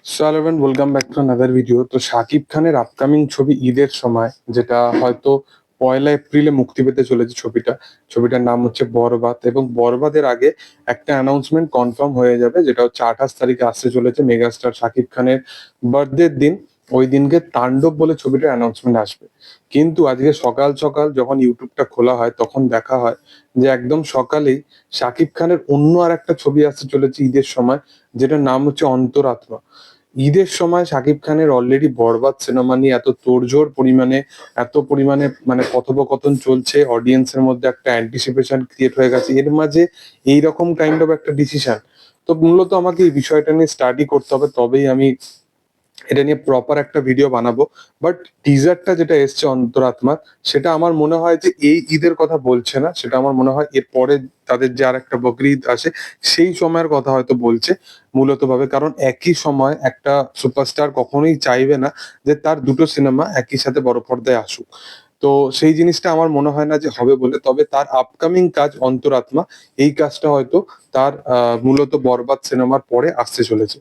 So hello everyone, welcome back to another video. তো শাকিব খানের upcoming ছবি ঈদের সময়, যেটা হয়তো 1 এপ্রিলে মুক্তি পেতে চলেছে ছবিটার নাম হচ্ছে বরবাদ। এবং বরবাদের আগে একটা অ্যানাউন্সমেন্ট কনফার্ম হয়ে যাবে, যেটা হচ্ছে 28 তারিখে আসতে চলেছে মেগাস্টার শাকিব খানের বার্থডের দিন। ওই দিনকে তাণ্ডব বলে ছবিটার অ্যানাউন্সমেন্ট আসবে। কিন্তু আজকে সকাল সকাল যখন ইউটিউবটা খোলা হয়, তখন দেখা হয় যে একদম সকালেই শাকিব খানের অন্য আর একটা ছবি আসতে চলেছে ঈদের সময়, যেটার নাম হচ্ছে অন্তরাত্মা। ঈদের সময় শাকিব খানের অলরেডি বরবাদ সিনেমা নিয়ে এত তোড়জোড় পরিমাণে, এত পরিমাণে মানে কথোপকথন চলছে, অডিয়েন্সের মধ্যে একটা অ্যান্টিসিপেশন ক্রিয়েট হয়ে গেছে, এর মাঝে এইরকম কাইন্ড অফ একটা ডিসিশন। তো মূলত আমাকে এই বিষয়টা নিয়ে স্টাডি করতে হবে, তবেই আমি এটা নিয়ে প্রপার একটা ভিডিও বানাবো। বাট টিজারটা যেটা এসছে অন্তরাত্মার, সেটা আমার মনে হয় যে এই ঈদের কথা বলছে না, সেটা আমার মনে হয় এরপরে তাদের যে আর একটা বকরি ঈদ আসে সেই সময়ের কথা হয়তো বলছে মূলত ভাবে। কারণ একই সময় একটা সুপারস্টার কখনোই চাইবে না যে তার দুটো সিনেমা একই সাথে বড় পর্দায় আসুক। তো সেই জিনিসটা আমার মনে হয় না যে হবে বলে। তবে তার আপকামিং কাজ অন্তরাত্মা, এই কাজটা হয়তো তার মূলত বরবাদ সিনেমার পরে আসতে চলেছে।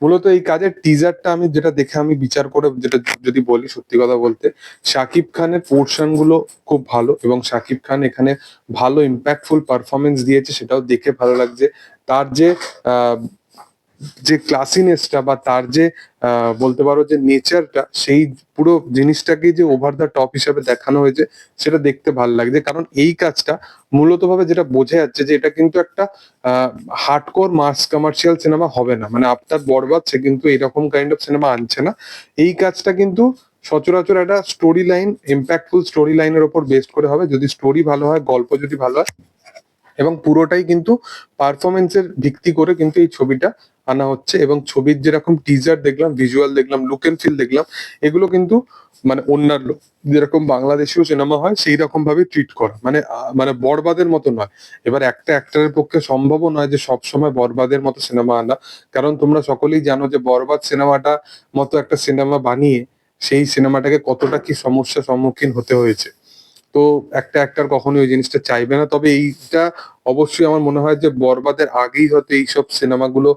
মূলত এই কাজের টিজারটা আমি যেটা দেখে আমি বিচার করে যেটা যদি বলি, সত্যি কথা বলতে শাকিব খানের পোর্শন গুলো খুব ভালো, এবং শাকিব খান এখানে ভালো ইম্প্যাক্টফুল পারফরমেন্স দিয়েছে, সেটাও দেখে ভালো লাগছে। তার যে আহ, যে ক্লাসিনেসটা বা তার যে বলতে পারো যে নেচারটা, সেই পুরো জিনিসটাকে যে ওভার দ্য টপ হিসাবে দেখানো হয়েছে, সেটা দেখতে ভালো লাগছে। কারণ এই কাজটা মূলত ভাবে যেটা বোঝা যাচ্ছে যে এটা কিন্তু একটা হার্ডকোর মাস কমার্শিয়াল সিনেমা হবে না। মানে আফটার বরবাদ সে কিন্তু এরকম কাইন্ড অফ সিনেমা আনছে না। এই কাজটা কিন্তু সচরাচর একটা স্টোরি লাইন, ইম্প্যাক্টফুল স্টোরি লাইনের ওপর বেস্ড করে হবে। যদি স্টোরি ভালো হয়, গল্প যদি ভালো হয়, এবং পুরোটাই কিন্তু পারফরমেন্সের ভিত্তি করে কিন্তু এই ছবিটা আনা হচ্ছে। এবং ছবির যেরকম টিজার দেখলাম, ভিজুয়াল দেখলাম, লুক এন্ড ফিল দেখলাম, এগুলো কিন্তু মানে অন্যান্য যেরকম বাংলাদেশীয় সিনেমা হয় সেই রকম ভাবে ট্রিট করা, মানে মানে বরবাদের মতো নয়। এবার একটা অ্যাক্টরের পক্ষে সম্ভবও নয় যে সবসময় বরবাদের মতো সিনেমা আনা। কারণ তোমরা সকলেই জানো যে বরবাদ সিনেমাটা মতো একটা সিনেমা বানিয়ে সেই সিনেমাটাকে কতটা কি সমস্যার সম্মুখীন হতে হয়েছে। তো একটা অ্যাক্টর কখনোই ওই জিনিসটা চাইবে না। তবে এইটা অবশ্যই আমার মনে হয় যে বরবাদের আগেই হয়তো এইসব সিনেমাগুলো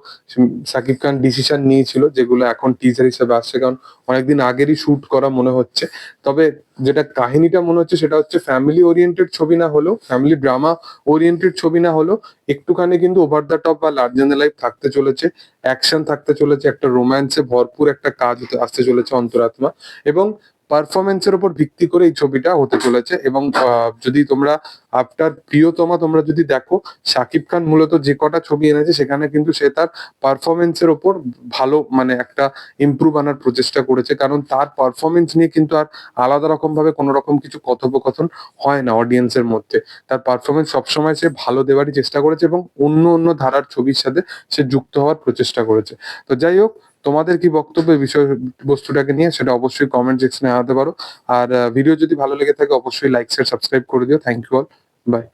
শাকিব খান ডিসিশন নিয়েছিল, যেগুলো এখন টিজার হিসেবে আসছে। কারণ অনেকদিন আগেরই শুট করা মনে হচ্ছে। তবে যেটা কাহিনীটা মনে হচ্ছে সেটা হচ্ছে ফ্যামিলি ওরিয়েন্টেড ছবি না হলেও, ফ্যামিলি ড্রামা ওরিয়েন্টেড ছবি না হলেও একটুখানি কিন্তু ওভার দ্য টপ বা লার্জ দ্যান লাইফ থাকতে চলেছে, অ্যাকশন থাকতে চলেছে, একটা রোম্যান্সে ভরপুর একটা কাজ আসতে চলেছে অন্তরাত্মা। এবং পারফরমেন্সের উপর ভিত্তি করে এই ছবিটা হতে চলেছে। এবং যদি তোমরা আফটার প্রিয়তমা তোমরা যদি দেখো, শাকিব খান মূলত যে কটা ছবি এনেছে সেখানে কিন্তু সে তার পারফরমেন্সের ওপর ভালো মানে একটা ইমপ্রুভ আনার প্রচেষ্টা করেছে। কারণ তার পারফরমেন্স নিয়ে কিন্তু আর আলাদা রকম ভাবে কোনো রকম কিছু কথোপকথন হয় না অডিয়েন্সের মধ্যে। তার পারফরমেন্স সবসময় সে ভালো দেওয়ারই চেষ্টা করেছে, এবং অন্য অন্য ধারার ছবির সাথে সে যুক্ত হওয়ার প্রচেষ্টা করেছে। তো যাই হোক, তোমাদের কি বক্তব্য এই বিষয় বস্তুটাকে নিয়ে, সেটা অবশ্যই কমেন্ট সেকশনে জানাতে পারো। আর ভিডিও যদি ভালো লেগে থাকে অবশ্যই লাইক শেয়ার সাবস্ক্রাইব করে দিও। Thank you all, by.